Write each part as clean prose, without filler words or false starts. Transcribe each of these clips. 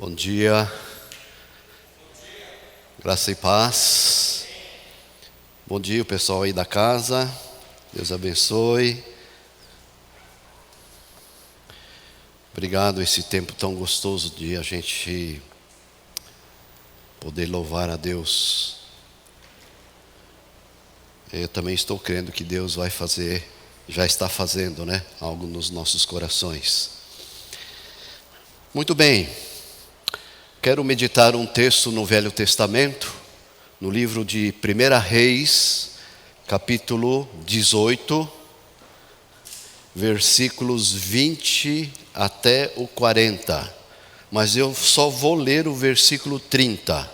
Bom dia, graça e paz. Bom dia, o pessoal aí da casa. Deus abençoe. Obrigado esse tempo tão gostoso de a gente poder louvar a Deus. Eu também estou crendo que Deus vai fazer, já está fazendo, algo nos nossos corações. Muito bem. Quero meditar um texto no Velho Testamento, no livro de 1 Reis, capítulo 18, versículos 20 até o 40. Mas eu só vou ler o versículo 30.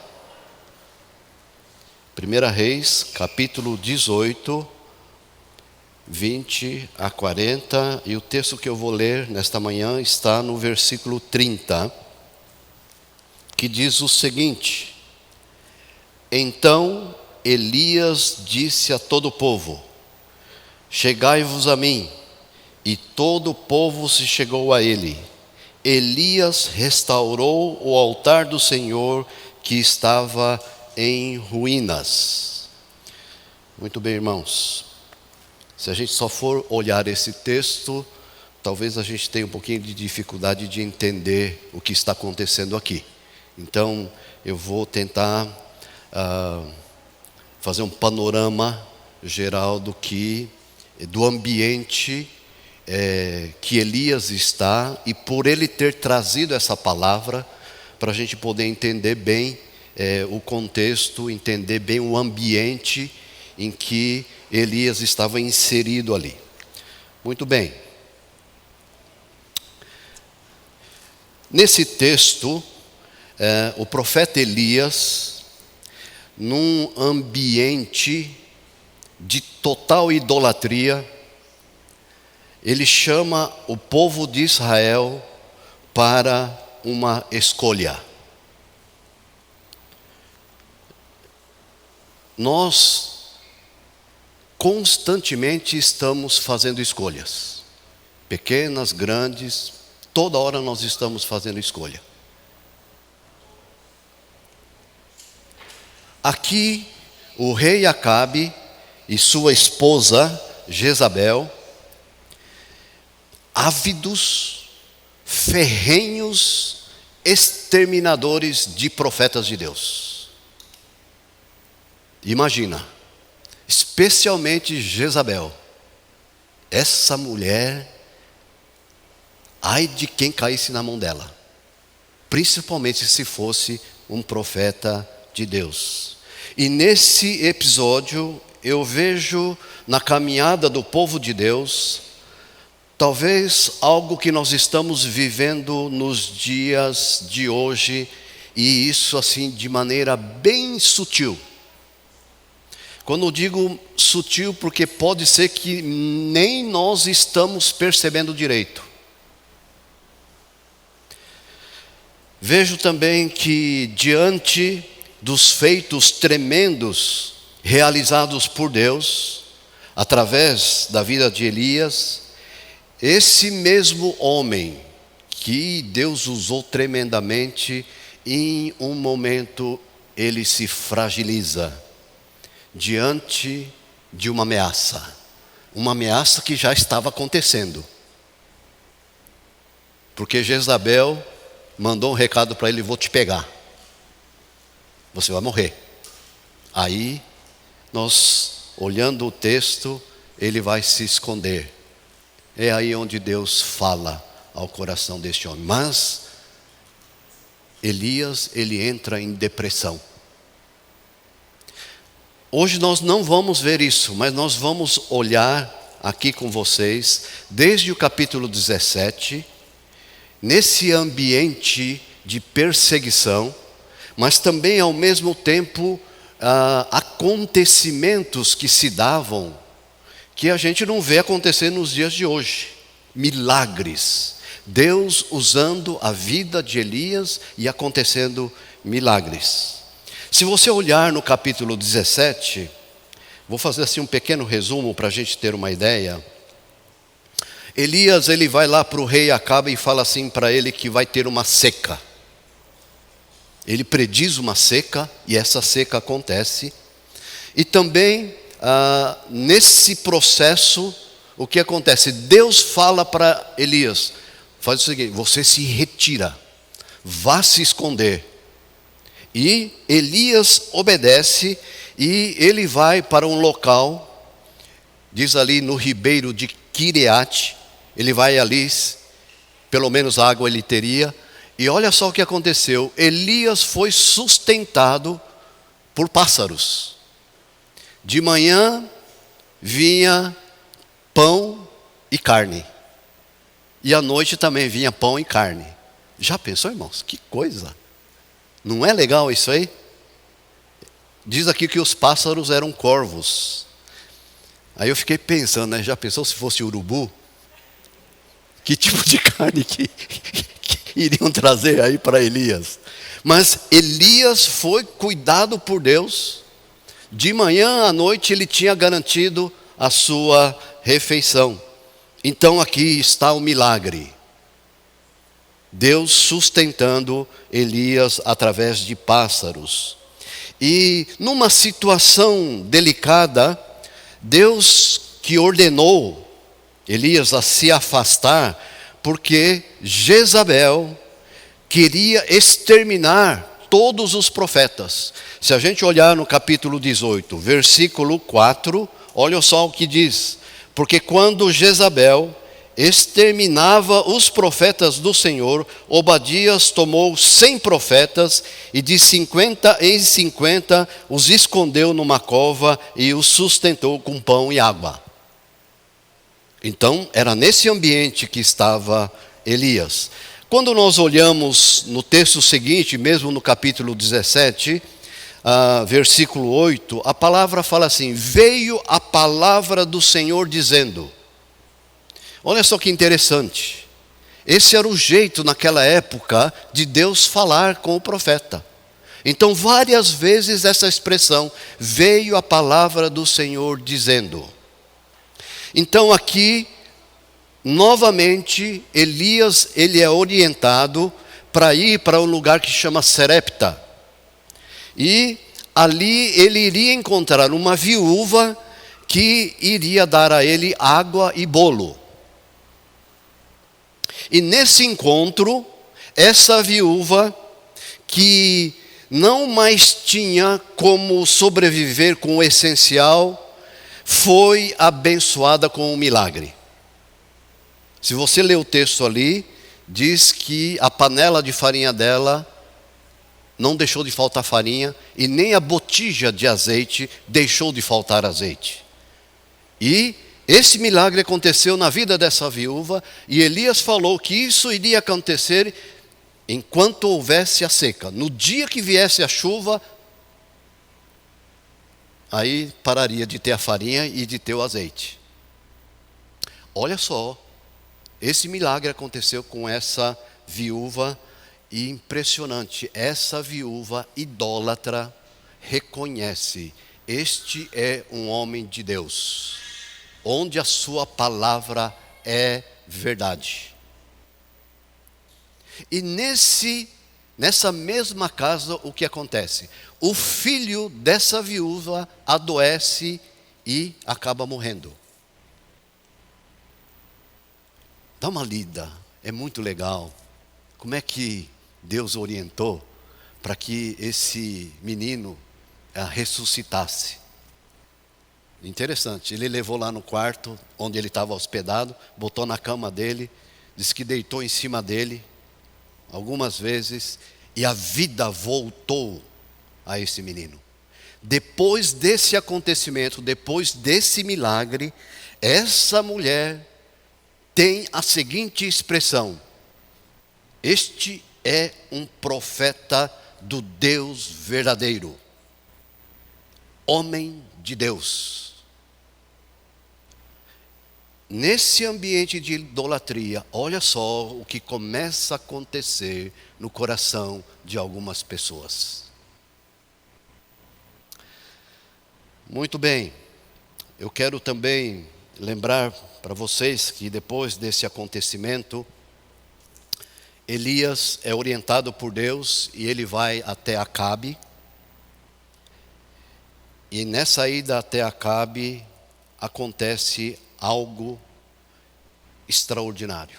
1 Reis, capítulo 18, 20 a 40. E o texto que eu vou ler nesta manhã está no versículo 30. Que diz o seguinte: Então Elias disse a todo o povo: Chegai-vos a mim. E todo o povo se chegou a ele. Elias restaurou o altar do Senhor que estava em ruínas. Muito bem, irmãos. Se a gente só for olhar esse texto, talvez a gente tenha um pouquinho de dificuldade de entender o que está acontecendo aqui. Então, eu vou tentar fazer um panorama geral do ambiente que Elias está, e por ele ter trazido essa palavra, para a gente poder entender bem o contexto, entender bem o ambiente em que Elias estava inserido ali. Muito bem. Nesse texto, o profeta Elias, num ambiente de total idolatria, ele chama o povo de Israel para uma escolha. Nós constantemente estamos fazendo escolhas, pequenas, grandes, toda hora nós estamos fazendo escolha. Aqui, o rei Acabe e sua esposa Jezabel, ávidos, ferrenhos, exterminadores de profetas de Deus. Imagina, especialmente Jezabel, essa mulher, ai de quem caísse na mão dela, principalmente se fosse um profeta de Deus. E nesse episódio eu vejo na caminhada do povo de Deus, talvez algo que nós estamos vivendo nos dias de hoje, e isso assim de maneira bem sutil. Quando eu digo sutil, porque pode ser que nem nós estamos percebendo direito. Vejo também que diante dos feitos tremendos realizados por Deus, através da vida de Elias, esse mesmo homem que Deus usou tremendamente, em um momento ele se fragiliza diante de uma ameaça que já estava acontecendo. Porque Jezabel mandou um recado para ele: vou te pegar, você vai morrer. Aí, nós olhando o texto, ele vai se esconder. É aí onde Deus fala ao coração deste homem. Mas Elias, ele entra em depressão. Hoje nós não vamos ver isso, mas nós vamos olhar aqui com vocês, desde o capítulo 17, nesse ambiente de perseguição, mas também ao mesmo tempo acontecimentos que se davam, que a gente não vê acontecer nos dias de hoje. Milagres. Deus usando a vida de Elias e acontecendo milagres. Se você olhar no capítulo 17, vou fazer assim um pequeno resumo para a gente ter uma ideia. Elias, ele vai lá para o rei Acabe e fala assim para ele que vai ter uma seca. Ele prediz uma seca e essa seca acontece. E também, nesse processo, o que acontece? Deus fala para Elias, faz o seguinte: você se retira, vá se esconder. E Elias obedece e ele vai para um local, diz ali no ribeiro de Quireate, ele vai ali, pelo menos água ele teria. E olha só o que aconteceu: Elias foi sustentado por pássaros. De manhã vinha pão e carne, e à noite também vinha pão e carne. Já pensou, irmãos? Que coisa! Não é legal isso aí? Diz aqui que os pássaros eram corvos. Aí eu fiquei pensando, né? Já pensou se fosse urubu? Que tipo de carne que iriam trazer aí para Elias? Mas Elias foi cuidado por Deus. De manhã à noite ele tinha garantido a sua refeição. Então aqui está o milagre. Deus sustentando Elias através de pássaros. E numa situação delicada, Deus que ordenou Elias a se afastar, porque Jezabel queria exterminar todos os profetas. Se a gente olhar no capítulo 18, versículo 4, olha só o que diz: porque quando Jezabel exterminava os profetas do Senhor, Obadias tomou 100 profetas e de 50 em 50 os escondeu numa cova e os sustentou com pão e água. Então, era nesse ambiente que estava Elias. Quando nós olhamos no texto seguinte, mesmo no capítulo 17, versículo 8, a palavra fala assim: veio a palavra do Senhor dizendo. Olha só que interessante. Esse era o jeito naquela época de Deus falar com o profeta. Então, várias vezes essa expressão, veio a palavra do Senhor dizendo. Então aqui, novamente, Elias, ele é orientado para ir para um lugar que chama Serepta. E ali ele iria encontrar uma viúva que iria dar a ele água e bolo. E nesse encontro, essa viúva, que não mais tinha como sobreviver com o essencial, foi abençoada com um milagre. Se você ler o texto ali, diz que a panela de farinha dela não deixou de faltar farinha, e nem a botija de azeite deixou de faltar azeite. E esse milagre aconteceu na vida dessa viúva, e Elias falou que isso iria acontecer enquanto houvesse a seca. No dia que viesse a chuva, aí pararia de ter a farinha e de ter o azeite. Olha só, esse milagre aconteceu com essa viúva, e impressionante, essa viúva idólatra reconhece: este é um homem de Deus, onde a sua palavra é verdade. E nessa mesma casa, o que acontece? O filho dessa viúva adoece e acaba morrendo. Dá uma lida, é muito legal. Como é que Deus orientou para que esse menino ressuscitasse? Interessante, ele levou lá no quarto onde ele estava hospedado, botou na cama dele, disse que deitou em cima dele algumas vezes, e a vida voltou a esse menino. Depois desse acontecimento, depois desse milagre, essa mulher tem a seguinte expressão: este é um profeta do Deus verdadeiro, homem de Deus. Nesse ambiente de idolatria, olha só o que começa a acontecer no coração de algumas pessoas. Muito bem, eu quero também lembrar para vocês que depois desse acontecimento, Elias é orientado por Deus e ele vai até Acabe. E nessa ida até Acabe acontece algo extraordinário.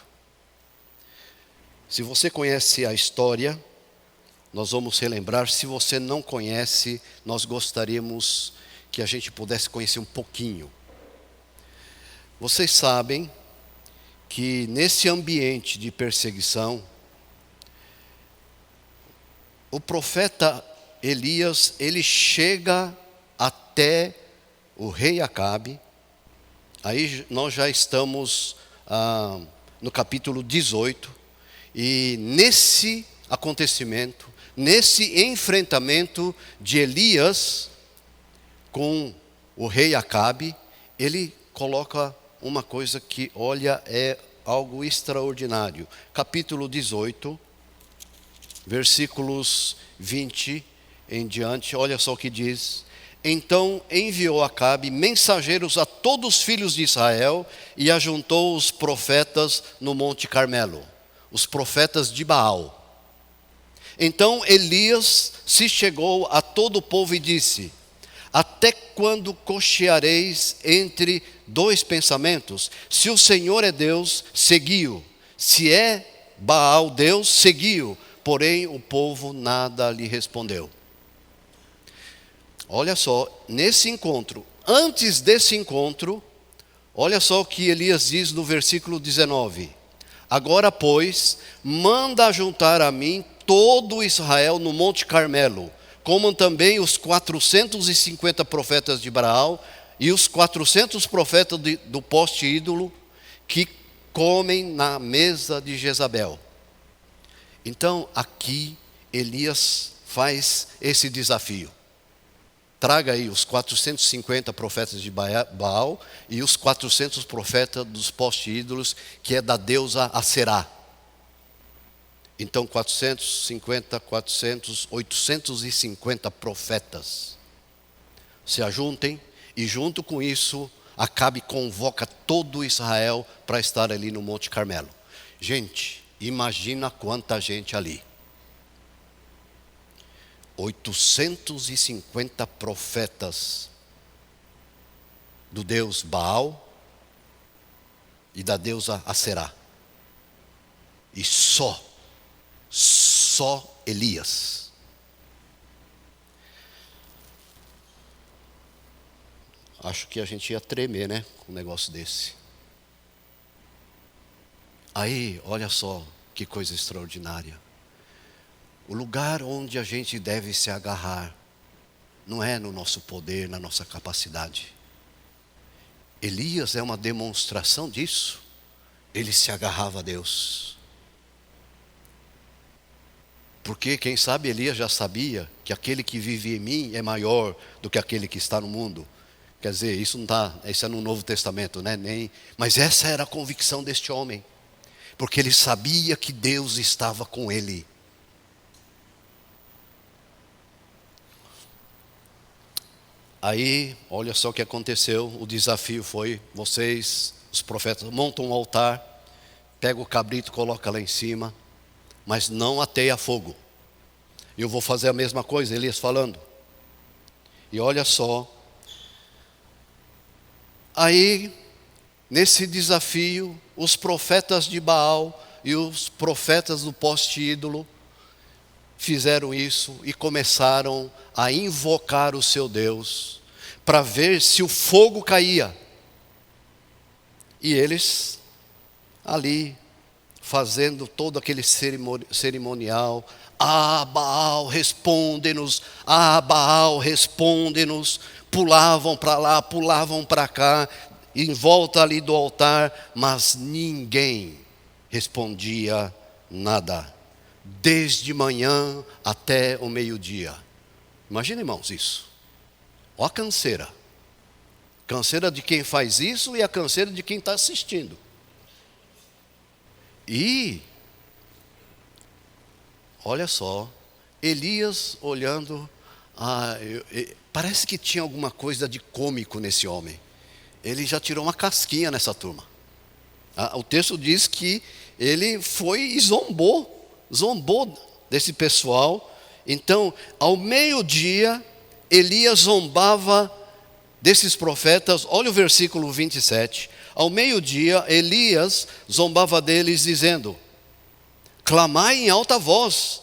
Se você conhece a história, nós vamos relembrar. Se você não conhece, nós gostaríamos que a gente pudesse conhecer um pouquinho. Vocês sabem que nesse ambiente de perseguição, o profeta Elias, ele chega até o rei Acabe. Aí nós já estamos no capítulo 18. E nesse acontecimento, nesse enfrentamento de Elias com o rei Acabe, ele coloca uma coisa que, olha, é algo extraordinário. Capítulo 18, versículos 20 em diante, olha só o que diz. Então enviou Acabe mensageiros a todos os filhos de Israel e ajuntou os profetas no Monte Carmelo, os profetas de Baal. Então Elias se chegou a todo o povo e disse: até quando cocheareis entre dois pensamentos? Se o Senhor é Deus, segui-o. Se é Baal Deus, segui-o. Porém o povo nada lhe respondeu. Olha só, nesse encontro, antes desse encontro, olha só o que Elias diz no versículo 19. Agora, pois, manda juntar a mim todo Israel no Monte Carmelo, como também os 450 profetas de Baal e os 400 profetas do poste ídolo que comem na mesa de Jezabel. Então, aqui, Elias faz esse desafio. Traga aí os 450 profetas de Baal e os 400 profetas dos postes ídolos, que é da deusa Aserá. Então 450, 400, 850 profetas se ajuntem, e junto com isso Acabe convoca todo Israel para estar ali no Monte Carmelo. Gente, imagina quanta gente ali. 850 profetas do deus Baal e da deusa Aserá. E só Elias. Acho que a gente ia tremer, né, com um negócio desse. Aí, olha só que coisa extraordinária. O lugar onde a gente deve se agarrar não é no nosso poder, na nossa capacidade. Elias é uma demonstração disso. Ele se agarrava a Deus. Porque, quem sabe, Elias já sabia que aquele que vive em mim é maior do que aquele que está no mundo. Quer dizer, isso é no Novo Testamento, né? Mas essa era a convicção deste homem. Porque ele sabia que Deus estava com ele. Aí, olha só o que aconteceu. O desafio foi: vocês, os profetas, montam um altar, pega o cabrito, coloca lá em cima, mas não ateia fogo. Eu vou fazer a mesma coisa, Elias falando. E olha só. Aí, nesse desafio, os profetas de Baal e os profetas do poste ídolo fizeram isso e começaram a invocar o seu Deus para ver se o fogo caía. E eles ali fazendo todo aquele cerimonial: ah, Baal, responde-nos, ah, Baal, responde-nos. Pulavam para lá, pulavam para cá, em volta ali do altar, mas ninguém respondia nada. Desde manhã até o meio-dia. Imagina, irmãos, isso. Olha a canseira. Canseira de quem faz isso e a canseira de quem está assistindo. E, olha só, Elias olhando, parece que tinha alguma coisa de cômico nesse homem. Ele já tirou uma casquinha nessa turma. O texto diz que ele foi e zombou zombou desse pessoal. Então, ao meio-dia, Elias zombava desses profetas. Olha o versículo 27. Ao meio-dia, Elias zombava deles, dizendo: clamai em alta voz,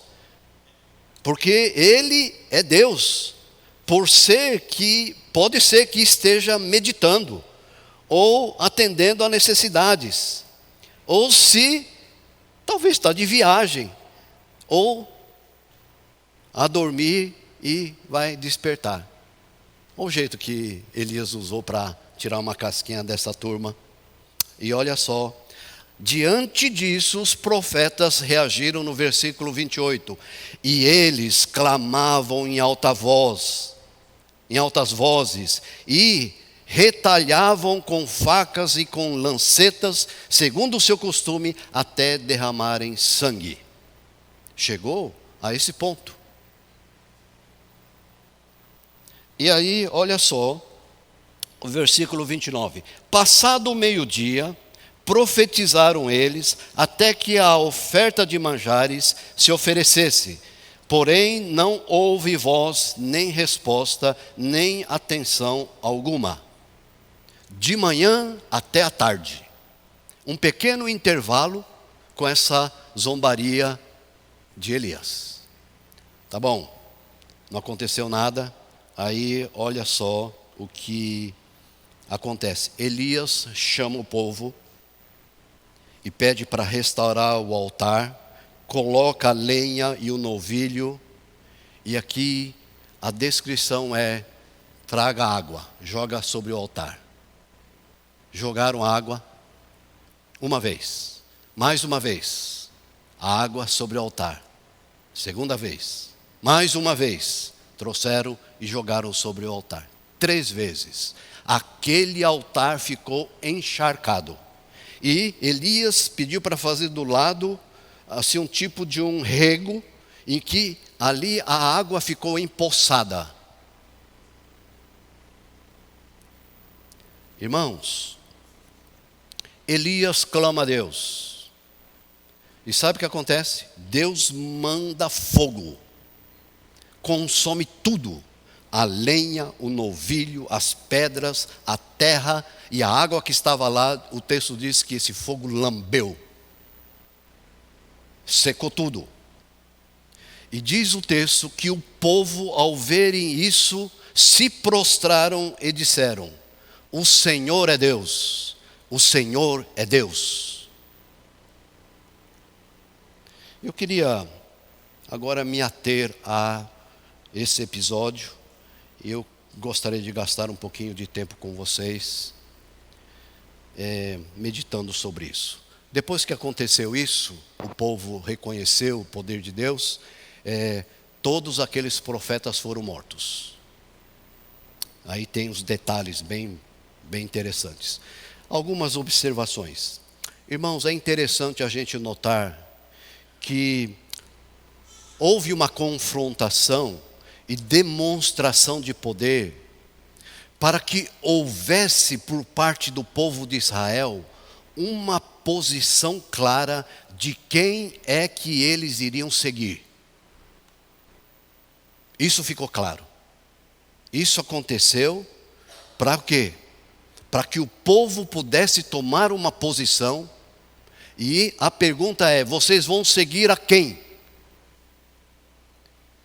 porque ele é Deus. Pode ser que esteja meditando, ou atendendo a necessidades, ou se talvez está de viagem, ou a dormir e vai despertar. Olha o jeito que Elias usou para tirar uma casquinha dessa turma. E olha só, diante disso os profetas reagiram no versículo 28. E eles clamavam em altas vozes, e retalhavam com facas e com lancetas, segundo o seu costume, até derramarem sangue. Chegou a esse ponto. E aí, olha só, o versículo 29. Passado o meio-dia, profetizaram eles, até que a oferta de manjares se oferecesse. Porém, não houve voz, nem resposta, nem atenção alguma. De manhã até a tarde. Um pequeno intervalo com essa zombaria de Elias. Tá bom, não aconteceu nada. Aí, olha só o que acontece. Elias chama o povo e pede para restaurar o altar, coloca a lenha e o novilho, e aqui a descrição é: traga água, joga sobre o altar. Jogaram água uma vez, mais uma vez, a água sobre o altar. Segunda vez, mais uma vez, trouxeram e jogaram sobre o altar. 3 vezes. Aquele altar ficou encharcado. E Elias pediu para fazer do lado, assim, um tipo de um rego, em que ali a água ficou empoçada. Irmãos, Elias clama a Deus. E sabe o que acontece? Deus manda fogo. Consome tudo: a lenha, o novilho, as pedras, a terra e a água que estava lá. O texto diz que esse fogo lambeu, secou tudo. E diz o texto que o povo, ao verem isso, se prostraram e disseram: o Senhor é Deus, o Senhor é Deus. Eu queria agora me ater a esse episódio. Eu gostaria de gastar um pouquinho de tempo com vocês, meditando sobre isso. Depois que aconteceu isso, o povo reconheceu o poder de Deus, todos aqueles profetas foram mortos. Aí tem os detalhes bem interessantes. Algumas observações. Irmãos, é interessante a gente notar que houve uma confrontação e demonstração de poder para que houvesse por parte do povo de Israel uma posição clara de quem é que eles iriam seguir. Isso ficou claro. Isso aconteceu para quê? Para que o povo pudesse tomar uma posição. E a pergunta é: vocês vão seguir a quem?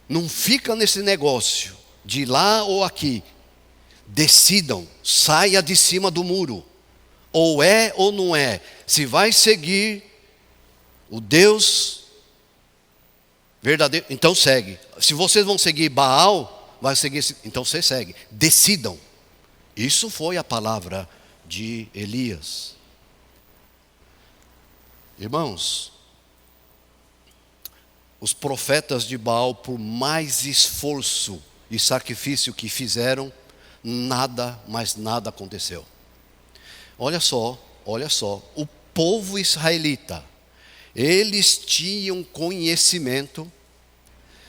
Não fica nesse negócio de lá ou aqui. Decidam, saia de cima do muro. Ou é ou não é. Se vai seguir o Deus verdadeiro, então segue. Se vocês vão seguir Baal, vai seguir, então você segue. Decidam. Isso foi a palavra de Elias. Irmãos, os profetas de Baal, por mais esforço e sacrifício que fizeram, nada, mas nada aconteceu. Olha só, o povo israelita, eles tinham conhecimento,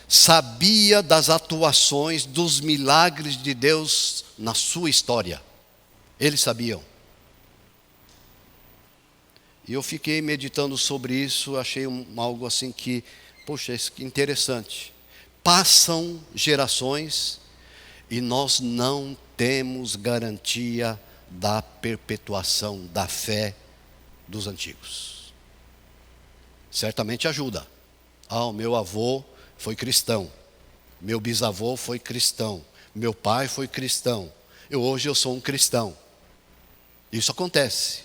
sabia das atuações, dos milagres de Deus na sua história. Eles sabiam. E eu fiquei meditando sobre isso, achei algo assim que, poxa, isso que interessante. Passam gerações e nós não temos garantia da perpetuação da fé dos antigos. Certamente ajuda. O meu avô foi cristão, meu bisavô foi cristão, meu pai foi cristão, hoje eu sou um cristão. Isso acontece,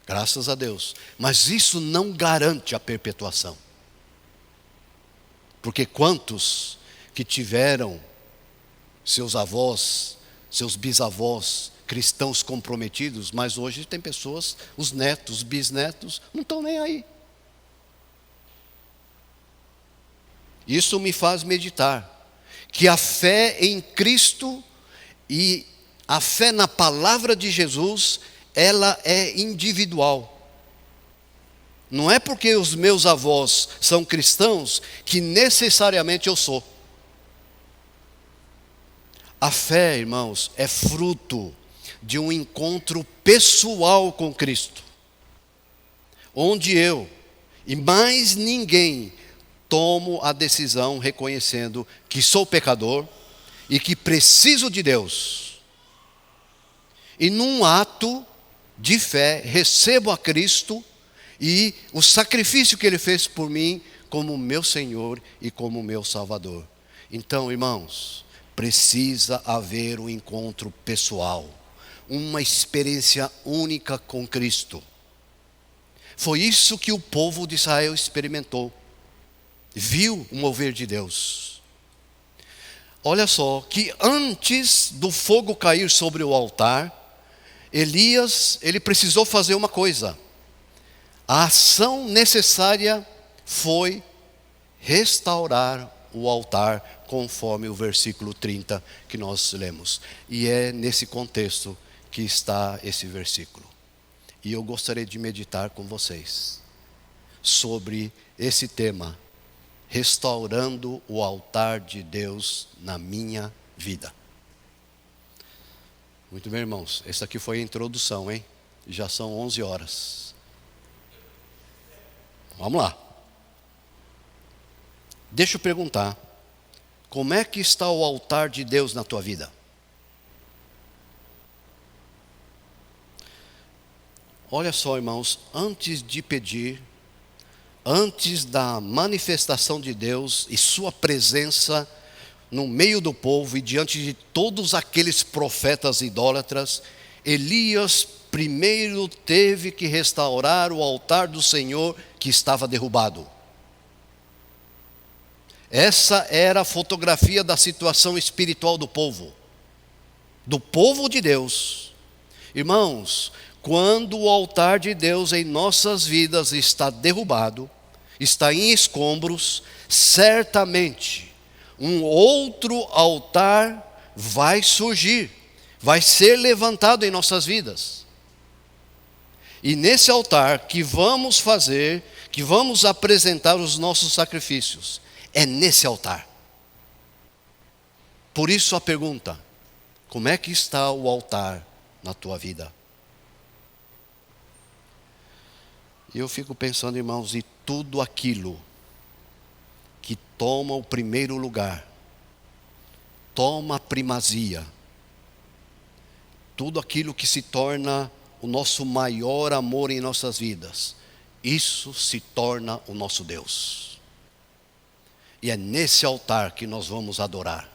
graças a Deus. Mas isso não garante a perpetuação. Porque quantos que tiveram seus avós, seus bisavós, cristãos comprometidos, mas hoje tem pessoas, os netos, os bisnetos, não estão nem aí. Isso me faz meditar que a fé em Cristo e a fé na palavra de Jesus, ela é individual. Não é porque os meus avós são cristãos que necessariamente eu sou. A fé, irmãos, é fruto de um encontro pessoal com Cristo, onde eu e mais ninguém tomo a decisão reconhecendo que sou pecador e que preciso de Deus. E num ato de fé, recebo a Cristo e o sacrifício que Ele fez por mim como meu Senhor e como meu Salvador. Então, irmãos, precisa haver um encontro pessoal, uma experiência única com Cristo. Foi isso que o povo de Israel experimentou. Viu o mover de Deus. Olha só, que antes do fogo cair sobre o altar, Elias, ele precisou fazer uma coisa. A ação necessária foi restaurar o altar, conforme o versículo 30 que nós lemos. E é nesse contexto que está esse versículo. E eu gostaria de meditar com vocês sobre esse tema, restaurando o altar de Deus na minha vida. Muito bem, irmãos, essa aqui foi a introdução, hein? Já são 11 horas. Vamos lá. Deixa eu perguntar, como é que está o altar de Deus na tua vida? Olha só, irmãos, antes de pedir, antes da manifestação de Deus e sua presença no meio do povo e diante de todos aqueles profetas idólatras, Elias primeiro teve que restaurar o altar do Senhor que estava derrubado. Essa era a fotografia da situação espiritual do povo de Deus. Irmãos, quando o altar de Deus em nossas vidas está derrubado, está em escombros, certamente um outro altar vai surgir, vai ser levantado em nossas vidas. E nesse altar que vamos fazer, que vamos apresentar os nossos sacrifícios, é nesse altar. Por isso a pergunta, como é que está o altar na tua vida? E eu fico pensando, irmãos, e tudo aquilo que toma o primeiro lugar, toma a primazia, tudo aquilo que se torna o nosso maior amor em nossas vidas, isso se torna o nosso Deus. E é nesse altar que nós vamos adorar.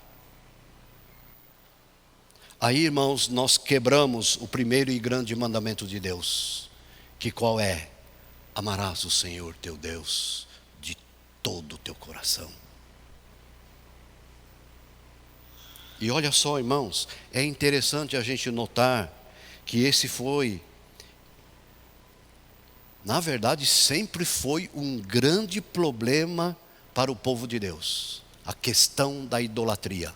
Aí, irmãos, nós quebramos o primeiro e grande mandamento de Deus, que qual é? Amarás o Senhor teu Deus de todo o teu coração. E olha só, irmãos, é interessante a gente notar que esse foi, na verdade, sempre foi um grande problema para o povo de Deus, a questão da idolatria.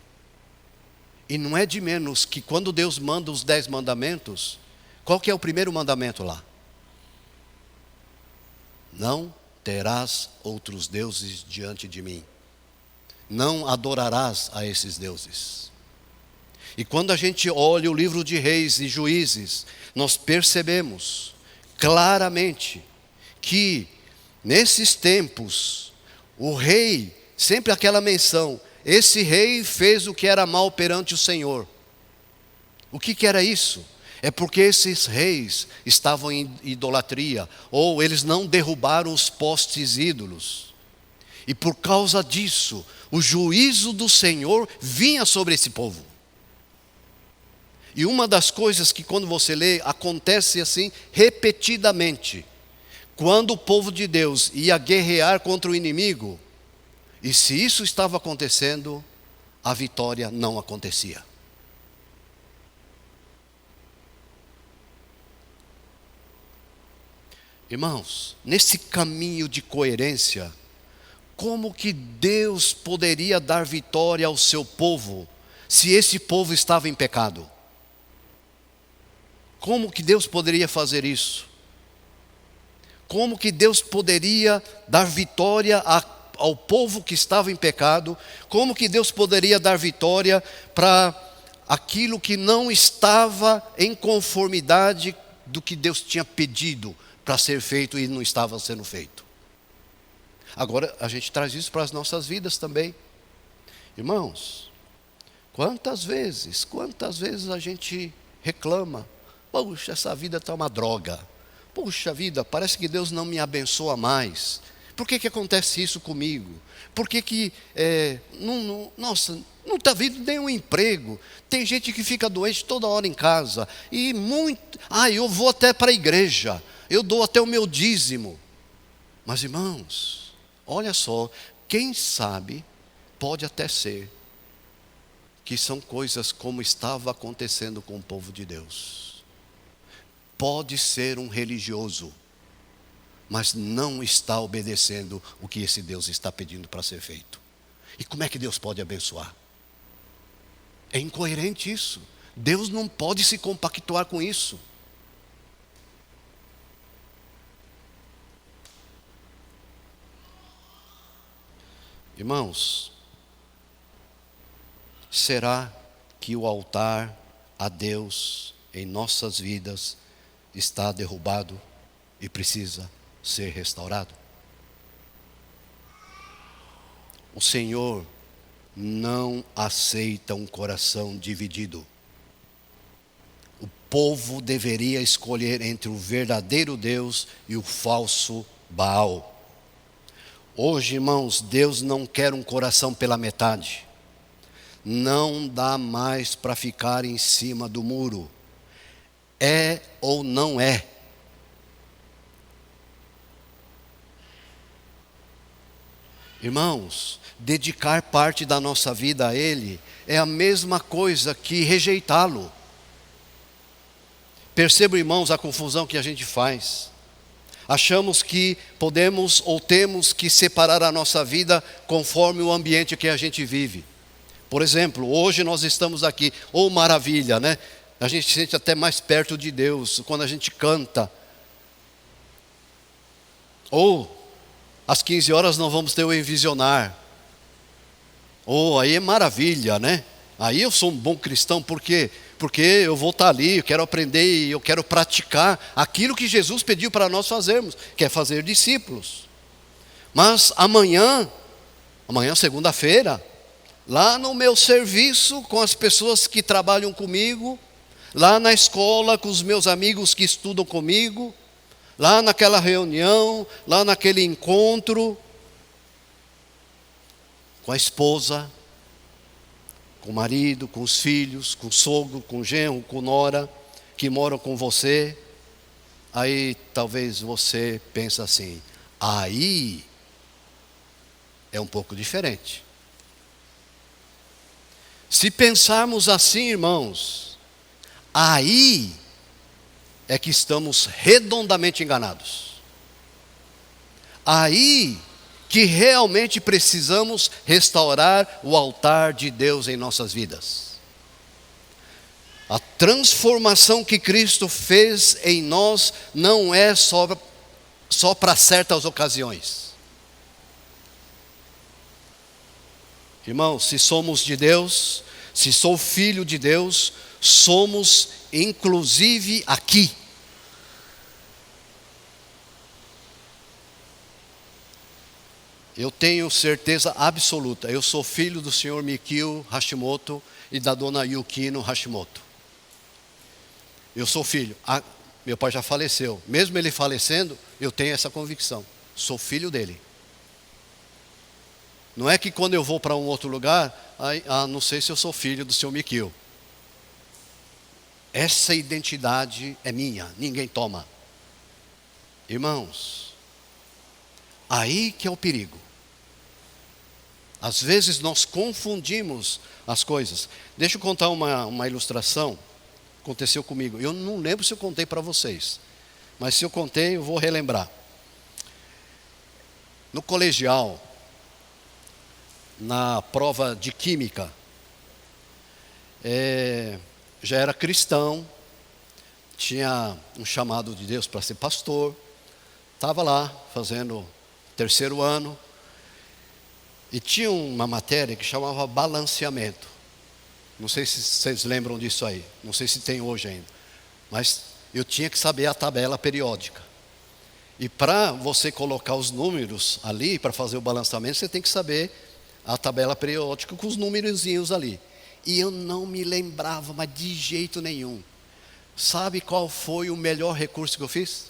E não é de menos que quando Deus manda os 10 mandamentos, qual que é o primeiro mandamento lá? Não terás outros deuses diante de mim. Não adorarás a esses deuses. E quando a gente olha o livro de Reis e Juízes, nós percebemos claramente que nesses tempos o rei, sempre aquela menção, esse rei fez o que era mal perante o Senhor. O que era isso? É porque esses reis estavam em idolatria, ou eles não derrubaram os postes ídolos. E por causa disso, o juízo do Senhor vinha sobre esse povo. E uma das coisas que quando você lê, acontece assim repetidamente. Quando o povo de Deus ia guerrear contra o inimigo, e se isso estava acontecendo, a vitória não acontecia. Irmãos, nesse caminho de coerência, como que Deus poderia dar vitória ao seu povo, se esse povo estava em pecado? Como que Deus poderia fazer isso? Como que Deus poderia dar vitória ao povo que estava em pecado? Como que Deus poderia dar vitória para aquilo que não estava em conformidade do que Deus tinha pedido para ser feito e não estava sendo feito? Agora a gente traz isso para as nossas vidas também. Irmãos, quantas vezes a gente reclama: puxa, essa vida está uma droga. Puxa vida, parece que Deus não me abençoa mais. Por que acontece isso comigo? Por que não está vindo nenhum emprego? Tem gente que fica doente toda hora em casa. E eu vou até para a igreja. Eu dou até o meu dízimo. Mas irmãos, olha só, quem sabe pode até ser que são coisas como estava acontecendo com o povo de Deus. Pode ser um religioso, mas não está obedecendo o que esse Deus está pedindo para ser feito. E como é que Deus pode abençoar? É incoerente isso. Deus não pode se compactuar com isso. Irmãos, será que o altar a Deus em nossas vidas está derrubado e precisa ser restaurado? O Senhor não aceita um coração dividido. O povo deveria escolher entre o verdadeiro Deus e o falso Baal. Hoje, irmãos, Deus não quer um coração pela metade. Não dá mais para ficar em cima do muro. É ou não é? Irmãos, dedicar parte da nossa vida a Ele é a mesma coisa que rejeitá-lo. Percebam, irmãos, a confusão que a gente faz. Achamos que podemos ou temos que separar a nossa vida conforme o ambiente que a gente vive. Por exemplo, hoje nós estamos aqui, maravilha, né? A gente se sente até mais perto de Deus quando a gente canta. Às 15 horas nós vamos ter o Envisionar. Aí é maravilha, né? Aí eu sou um bom cristão, por quê? Porque eu vou estar ali, eu quero aprender e eu quero praticar aquilo que Jesus pediu para nós fazermos, que é fazer discípulos. Mas amanhã, segunda-feira, lá no meu serviço, com as pessoas que trabalham comigo, lá na escola, com os meus amigos que estudam comigo, lá naquela reunião, lá naquele encontro, com a esposa, com o marido, com os filhos, com o sogro, com o genro, com nora, que moram com você. Aí talvez você pense assim, aí é um pouco diferente. Se pensarmos assim, irmãos, aí é que estamos redondamente enganados. Aí que realmente precisamos restaurar o altar de Deus em nossas vidas. A transformação que Cristo fez em nós não é só para certas ocasiões. Irmãos, se somos de Deus, se sou filho de Deus, somos inclusive aqui. Eu tenho certeza absoluta. Eu sou filho do senhor Mikio Hashimoto e da dona Yukino Hashimoto. Eu sou filho. Meu pai já faleceu. Mesmo ele falecendo, eu tenho essa convicção. Sou filho dele. Não é que quando eu vou para um outro lugar, não sei se eu sou filho do senhor Mikio. Essa identidade é minha, ninguém toma. Irmãos, aí que é o perigo. Às vezes nós confundimos as coisas. Deixa eu contar uma ilustração. Aconteceu comigo. Eu não lembro se eu contei para vocês. Mas se eu contei, eu vou relembrar. No colegial, na prova de química, já era cristão, tinha um chamado de Deus para ser pastor. Estava lá fazendo terceiro ano. E tinha uma matéria que chamava balanceamento. Não sei se vocês lembram disso aí. Não sei se tem hoje ainda. Mas eu tinha que saber a tabela periódica. E para você colocar os números ali, para fazer o balanceamento, você tem que saber a tabela periódica com os númerozinhos ali. E eu não me lembrava, mas de jeito nenhum. Sabe qual foi o melhor recurso que eu fiz?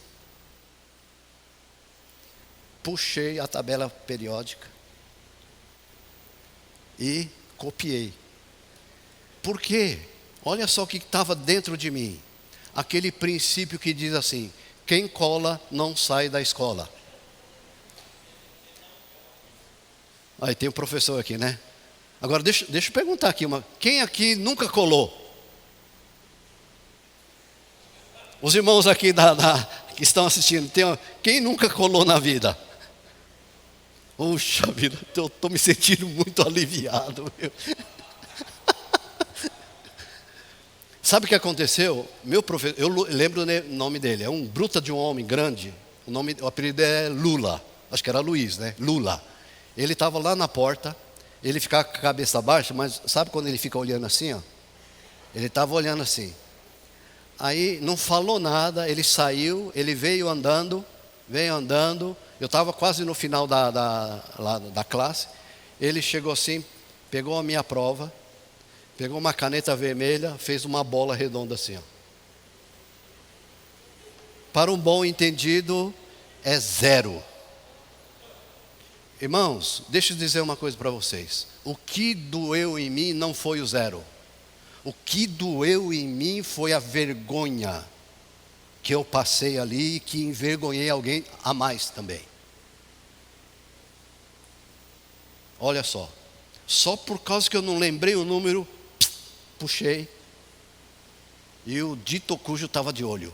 Puxei a tabela periódica e copiei. Por quê? Olha só o que estava dentro de mim. Aquele princípio que diz assim: quem cola não sai da escola. Aí tem um professor aqui, né? Agora deixa eu perguntar aqui, quem aqui nunca colou? Os irmãos aqui que estão assistindo, quem nunca colou na vida? Puxa vida, eu estou me sentindo muito aliviado. Sabe o que aconteceu? Meu professor, eu lembro o nome dele, é um bruta de um homem grande. O apelido é Lula, acho que era Luiz, né? Lula. Ele estava lá na porta, ele ficava com a cabeça baixa, mas sabe quando ele fica olhando assim, ó? Ele estava olhando assim. Aí não falou nada, ele saiu, ele veio andando. Eu estava quase no final da classe. Ele chegou assim, pegou a minha prova, pegou uma caneta vermelha, fez uma bola redonda assim, ó. Para um bom entendido, é 0. Irmãos, deixa eu dizer uma coisa para vocês. O que doeu em mim não foi o 0. O que doeu em mim foi a vergonha que eu passei ali e que envergonhei alguém a mais também. Olha só por causa que eu não lembrei o número, puxei, e o dito cujo estava de olho.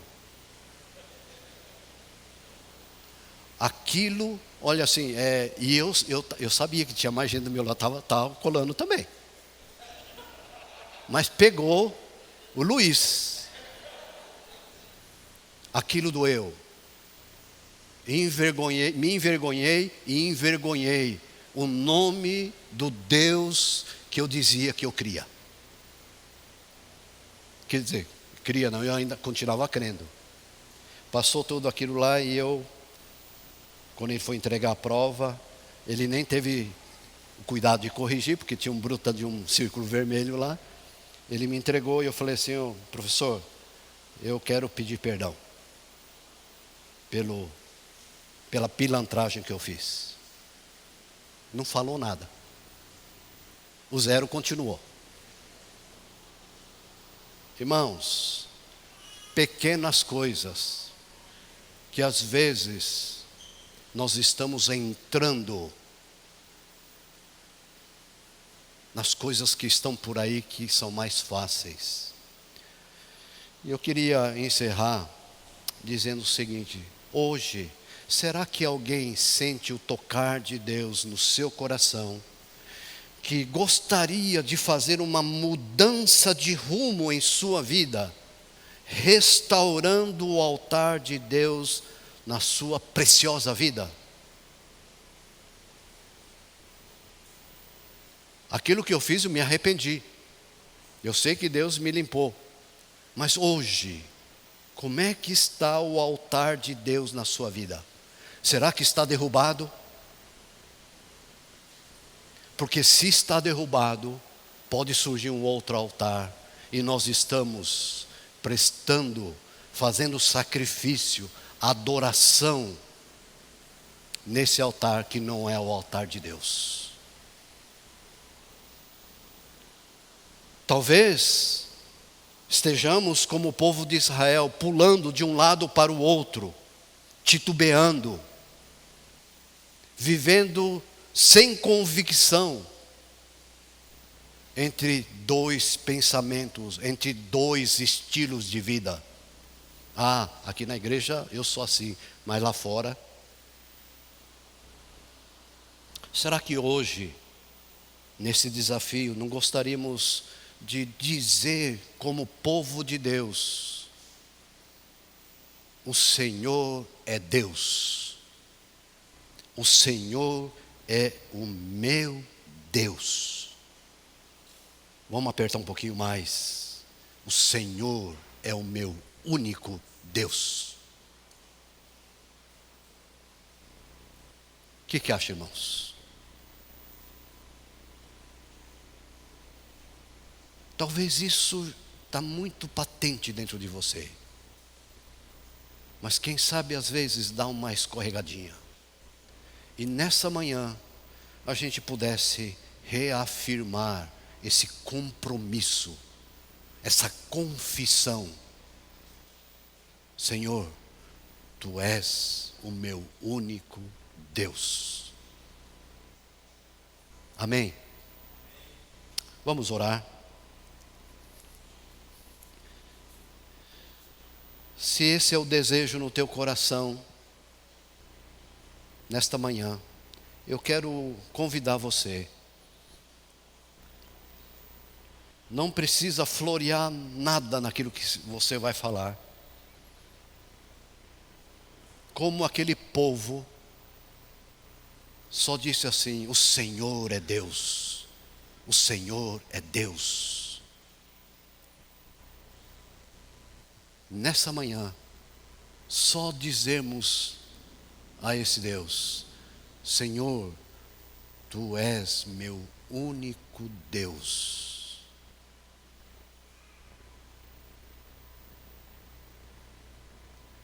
Aquilo, olha assim, e eu sabia que tinha mais gente do meu lado, estava colando também. Mas pegou o Luiz. Aquilo doeu. Me envergonhei e envergonhei o nome do Deus que eu dizia que eu cria. Quer dizer, cria não, eu ainda continuava crendo. Passou tudo aquilo lá e quando ele foi entregar a prova, ele nem teve o cuidado de corrigir, porque tinha um bruta de um círculo vermelho lá. Ele me entregou e eu falei assim: professor, eu quero pedir perdão pela pilantragem que eu fiz. Não falou nada. O 0 continuou. Irmãos, pequenas coisas que às vezes nós estamos entrando nas coisas que estão por aí que são mais fáceis. E eu queria encerrar dizendo o seguinte: hoje, será que alguém sente o tocar de Deus no seu coração, que gostaria de fazer uma mudança de rumo em sua vida, restaurando o altar de Deus na sua preciosa vida? Aquilo que eu fiz, eu me arrependi. Eu sei que Deus me limpou. Mas hoje, como é que está o altar de Deus na sua vida? Será que está derrubado? Porque se está derrubado, pode surgir um outro altar. E nós estamos prestando, fazendo sacrifício, adoração nesse altar que não é o altar de Deus. Talvez estejamos como o povo de Israel, pulando de um lado para o outro, titubeando, vivendo sem convicção, entre dois pensamentos, entre dois estilos de vida. Aqui na igreja eu sou assim, mas lá fora. Será que hoje, nesse desafio, não gostaríamos de dizer como povo de Deus: o Senhor é Deus, o Senhor é o meu Deus. Vamos apertar um pouquinho mais. O Senhor é o meu único Deus. O que acha, irmãos? Talvez isso está muito patente dentro de você. Mas quem sabe às vezes dá uma escorregadinha. E nessa manhã a gente pudesse reafirmar esse compromisso, essa confissão: Senhor, Tu és o meu único Deus. Amém? Vamos orar. Se esse é o desejo no teu coração, nesta manhã, eu quero convidar você. Não precisa florear nada naquilo que você vai falar. Como aquele povo só disse assim: o Senhor é Deus, o Senhor é Deus. Nessa manhã, só dizermos a esse Deus: Senhor, Tu és meu único Deus.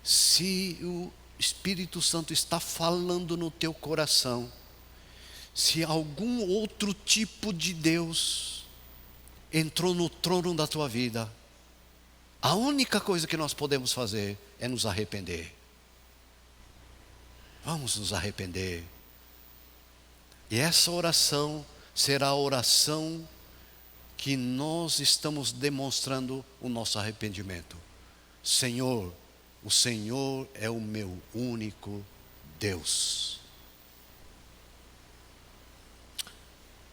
Se o Espírito Santo está falando no teu coração, se algum outro tipo de Deus entrou no trono da tua vida, a única coisa que nós podemos fazer é nos arrepender. Vamos nos arrepender. E essa oração será a oração que nós estamos demonstrando o nosso arrependimento. Senhor, o Senhor é o meu único Deus.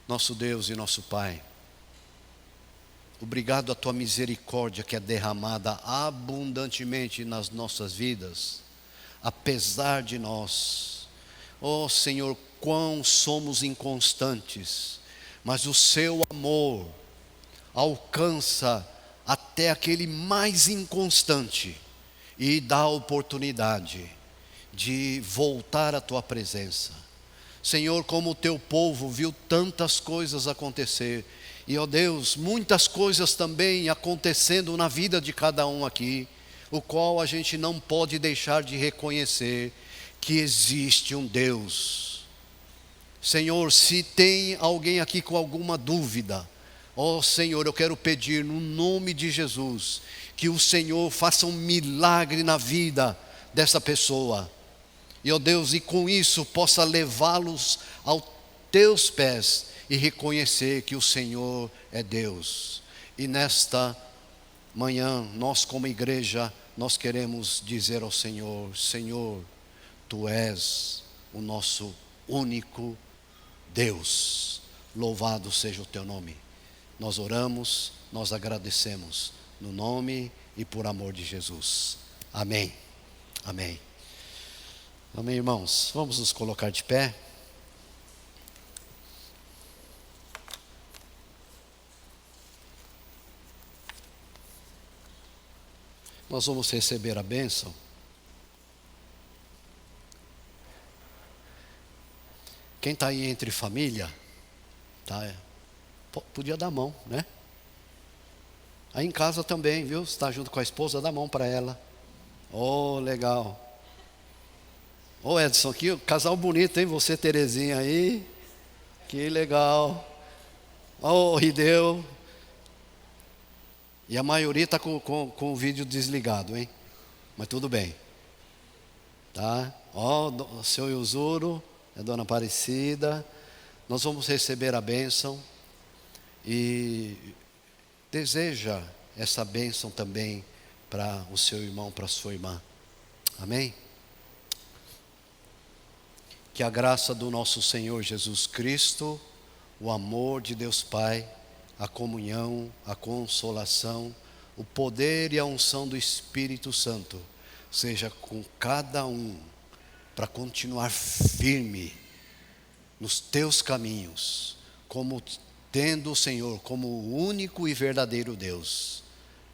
Nosso Deus e nosso Pai, obrigado a Tua misericórdia que é derramada abundantemente nas nossas vidas, apesar de nós. Oh Senhor, quão somos inconstantes, mas o Seu amor alcança até aquele mais inconstante e dá a oportunidade de voltar à Tua presença. Senhor, como o Teu povo viu tantas coisas acontecer, e ó Deus, muitas coisas também acontecendo na vida de cada um aqui, o qual a gente não pode deixar de reconhecer que existe um Deus. Senhor, se tem alguém aqui com alguma dúvida, ó Senhor, eu quero pedir no nome de Jesus, que o Senhor faça um milagre na vida dessa pessoa. E ó Deus, e com isso possa levá-los aos Teus pés e reconhecer que o Senhor é Deus. E nesta manhã, nós como igreja, nós queremos dizer ao Senhor: Senhor, Tu és o nosso único Deus. Louvado seja o Teu nome. Nós oramos, nós agradecemos, no nome e por amor de Jesus. Amém. Amém. Amém, irmãos. Vamos nos colocar de pé. Nós vamos receber a bênção. Quem está aí entre família, Tá? Podia dar a mão, né? Aí em casa também, viu? Você está junto com a esposa, dá a mão para ela. Oh, legal. Ô Edson, aqui, casal bonito, hein? Você, Terezinha aí. Que legal. Ô Rideu. E a maioria está com o vídeo desligado, hein? Mas tudo bem. Tá? Ó, o seu Yuzuro, a dona Aparecida. Nós vamos receber a bênção. E deseja essa bênção também para o seu irmão, para a sua irmã. Amém? Que a graça do nosso Senhor Jesus Cristo, o amor de Deus Pai, a comunhão, a consolação, o poder e a unção do Espírito Santo seja com cada um, para continuar firme nos teus caminhos, como tendo o Senhor como o único e verdadeiro Deus,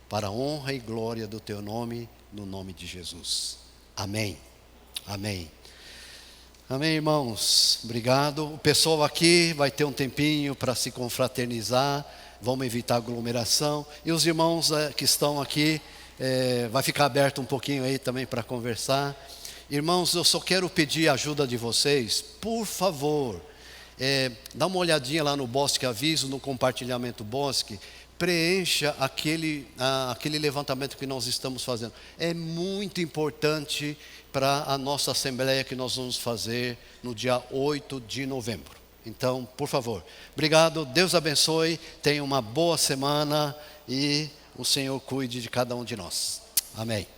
para a honra e glória do teu nome, no nome de Jesus. Amém. Amém. Amém, irmãos. Obrigado. O pessoal aqui vai ter um tempinho para se confraternizar. Vamos evitar aglomeração. E os irmãos que estão aqui, vai ficar aberto um pouquinho aí também para conversar. Irmãos, eu só quero pedir a ajuda de vocês. Por favor, dá uma olhadinha lá no Bosque Aviso, no compartilhamento Bosque. Preencha aquele levantamento que nós estamos fazendo. É muito importante para a nossa assembleia que nós vamos fazer no dia 8 de novembro. Então, por favor, obrigado, Deus abençoe, tenha uma boa semana e o Senhor cuide de cada um de nós. Amém.